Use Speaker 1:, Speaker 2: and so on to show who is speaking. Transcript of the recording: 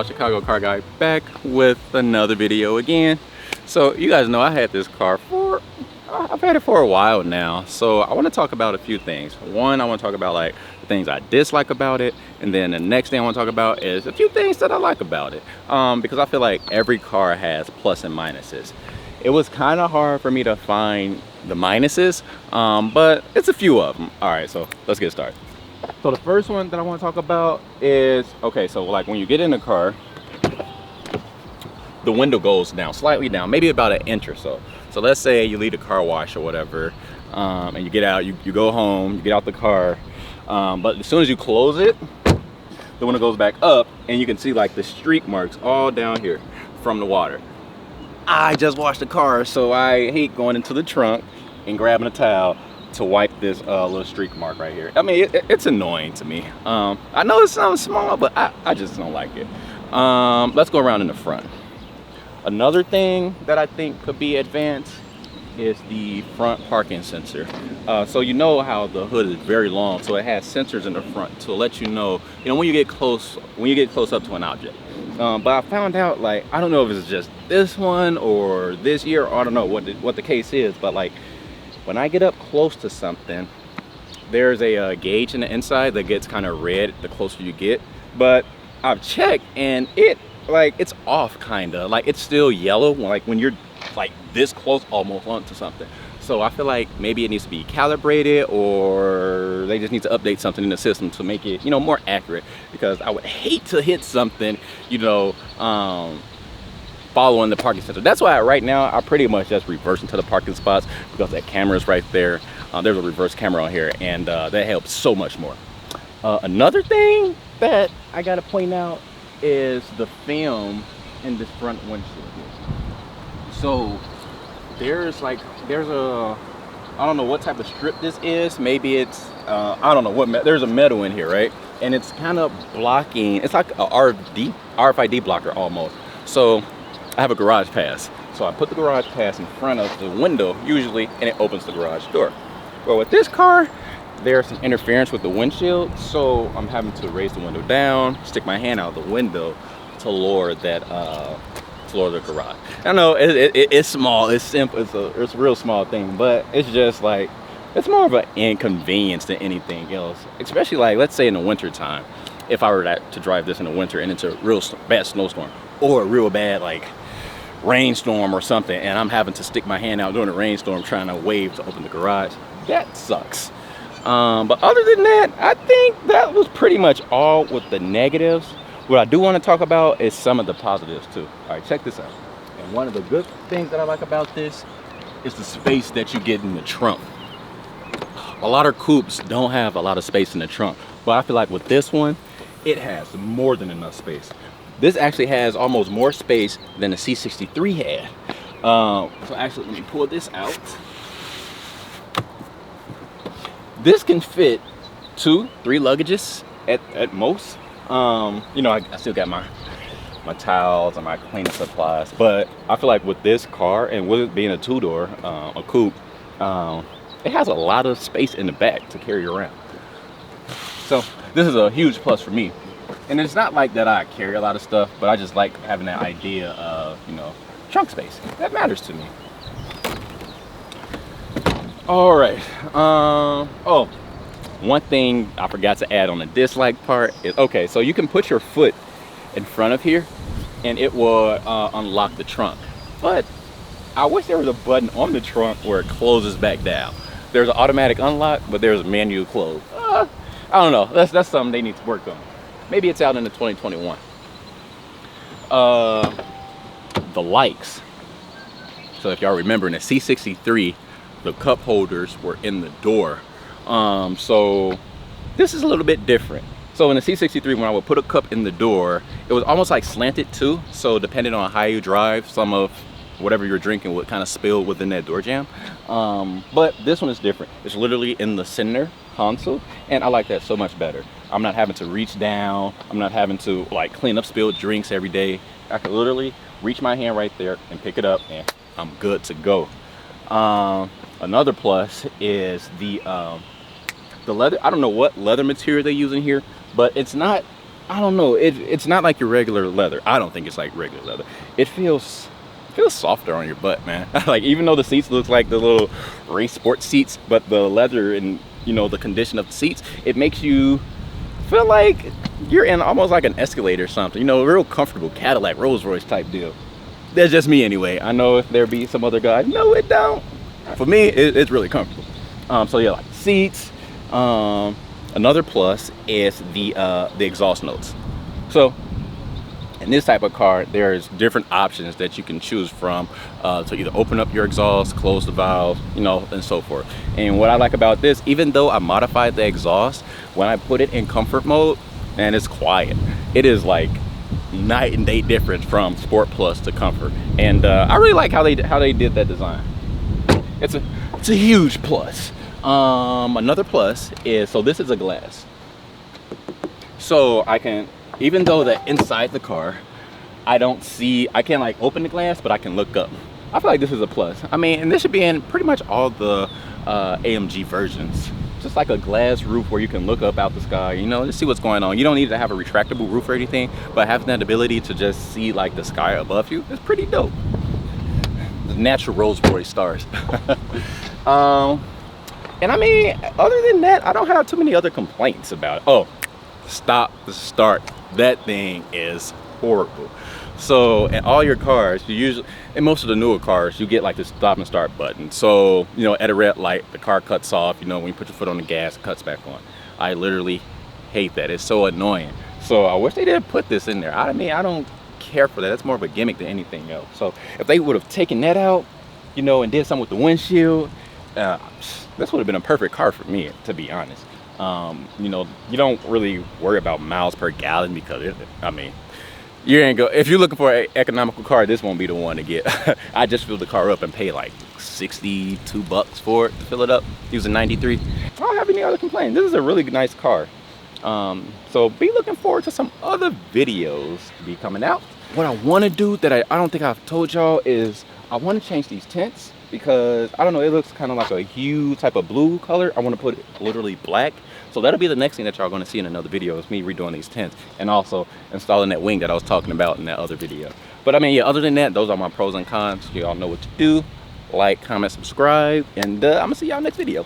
Speaker 1: y'all, Chicago Car Guy, back with another video again. So you guys know I had this car I've had it for a while now. So I want to talk about a few things. One, I want to talk about like the things I dislike about it, and then the next thing I want to talk about is a few things that I like about it. Because I feel like every car has plus and minuses. It was kind of hard for me to find the minuses, but it's a few of them. All right, so let's get started. So the first one that I want to talk about is, okay, so like when you get in the car, the window goes down, slightly down, maybe about an inch or so. So let's say you leave the car wash or whatever, and you get out, you go home, you get out the car, but as soon as you close it, the window goes back up and you can see like the streak marks all down here from the water. I just washed the car, so I hate going into the trunk and grabbing a towel to wipe this little streak mark right here. I mean, it's annoying to me. I know it sounds small, but I just don't like it. Let's go around in the front. Another thing that I think could be advanced is the front parking sensor. So you know how the hood is very long, so it has sensors in the front to let you know when you get close up to an object. But I found out, like, I don't know if it's just this one or this year, or I don't know what the case is, but like when I get up close to something, there's a gauge in the inside that gets kind of red the closer you get. But I've checked and it's off, kind of like it's still yellow like when you're like this close almost onto something. So I feel like maybe it needs to be calibrated, or they just need to update something in the system to make it more accurate, because I would hate to hit something following the parking sensor. That's why right now I pretty much just reverse into the parking spots, because that camera is right there. There's a reverse camera on here, and that helps so much more. Another thing that I gotta point out is the film in this front windshield here. So there's a, I don't know what type of strip this is. Maybe it's I don't know what, there's a metal in here, right? And it's kind of blocking, it's like a RFID blocker almost. So I have a garage pass. So I put the garage pass in front of the window usually, and it opens the garage door. Well, with this car, there's some interference with the windshield, so I'm having to raise the window down, stick my hand out the window to lower that, to lower the garage. I know it's small, it's simple, it's a real small thing, but it's just like, it's more of an inconvenience than anything else. Especially like, let's say in the winter time, if I were to drive this in the winter and it's a real bad snowstorm, or a real bad like rainstorm or something, and I'm having to stick my hand out during a rainstorm trying to wave to open the garage, that sucks. But other than that, I think that was pretty much all with the negatives. What I do want to talk about is some of the positives too. All right, check this out. And one of the good things that I like about this is the space that you get in the trunk. A lot of coupes don't have a lot of space in the trunk, but I feel like with this one, it has more than enough space. This actually has almost more space than the C63 had. So actually, let me pull this out. This can fit 2-3 luggages at most. I still got my towels and my cleaning supplies, but I feel like with this car, and with it being a two-door, a coupe, it has a lot of space in the back to carry around. So this is a huge plus for me. And it's not like that I carry a lot of stuff, but I just like having that idea of, trunk space. That matters to me. All right. Oh, one thing I forgot to add on the dislike part is, okay, so you can put your foot in front of here and it will unlock the trunk. But I wish there was a button on the trunk where it closes back down. There's an automatic unlock, but there's a manual close. I don't know. That's something they need to work on. Maybe it's out in the 2021. The lights. So if y'all remember, in the C63, the cup holders were in the door. So this is a little bit different. So in the C63, when I would put a cup in the door, it was almost like slanted too. So depending on how you drive, some of whatever you're drinking would kind of spill within that door jamb. But this one is different. It's literally in the center console, and I like that so much better. I'm not having to reach down. I'm not having to like clean up spilled drinks every day. I can literally reach my hand right there and pick it up, and I'm good to go. Another plus is the leather. I don't know what leather material they use in here, but it's not, I don't know, it's not like your regular leather. I don't think it's like regular leather. It feels softer on your butt, man. Like, even though the seats look like the little race sports seats, but the leather and, you know, the condition of the seats, it makes you feel like you're in almost like an Escalade or something, you know, a real comfortable Cadillac Rolls Royce type deal. That's just me anyway. I know if there be some other guy, no it don't. For me, it's really comfortable. So yeah, like seats. Another plus is the exhaust notes. So in this type of car, there's different options that you can choose from to either open up your exhaust, close the valve, you know, and so forth. And what I like about this, even though I modified the exhaust, when I put it in comfort mode, and it's quiet, it is like night and day difference from Sport Plus to Comfort. And I really like how they did that design. It's a huge plus. Another plus is, so this is a glass. So I can, even though that inside the car, I can't like open the glass, but I can look up. I feel like this is a plus. I mean, and this should be in pretty much all the AMG versions. Just like a glass roof where you can look up out the sky, you know, just see what's going on. You don't need to have a retractable roof or anything, but having that ability to just see like the sky above you is pretty dope. The natural Rolls Royce stars. And I mean, other than that, I don't have too many other complaints about it. Oh, stop the start. That thing is horrible. So in all your cars, you usually, in most of the newer cars, you get like the stop and start button. So, you know, at a red light, the car cuts off, you know, when you put your foot on the gas, it cuts back on. I literally hate that. It's so annoying. So I wish they didn't put this in there. I mean, I don't care for that. That's more of a gimmick than anything else. So if they would have taken that out, you know, and did something with the windshield, this would have been a perfect car for me, to be honest. You know, you don't really worry about miles per gallon because I mean, you ain't go, if you're looking for an economical car, this won't be the one to get. I just filled the car up and paid like 62 bucks for it to fill it up using 93. I don't have any other complaints. This is a really nice car. So be looking forward to some other videos to be coming out. What I want to do that I don't think I've told y'all is I want to change these tints, because I don't know, it looks kind of like a hue type of blue color. I want to put it literally black. So that'll be the next thing that y'all going to see in another video, is me redoing these tints and also installing that wing that I was talking about in that other video. But I mean, yeah, other than that, those are my pros and cons. Y'all know what to do. Like, comment, subscribe, and I'm gonna see y'all next video.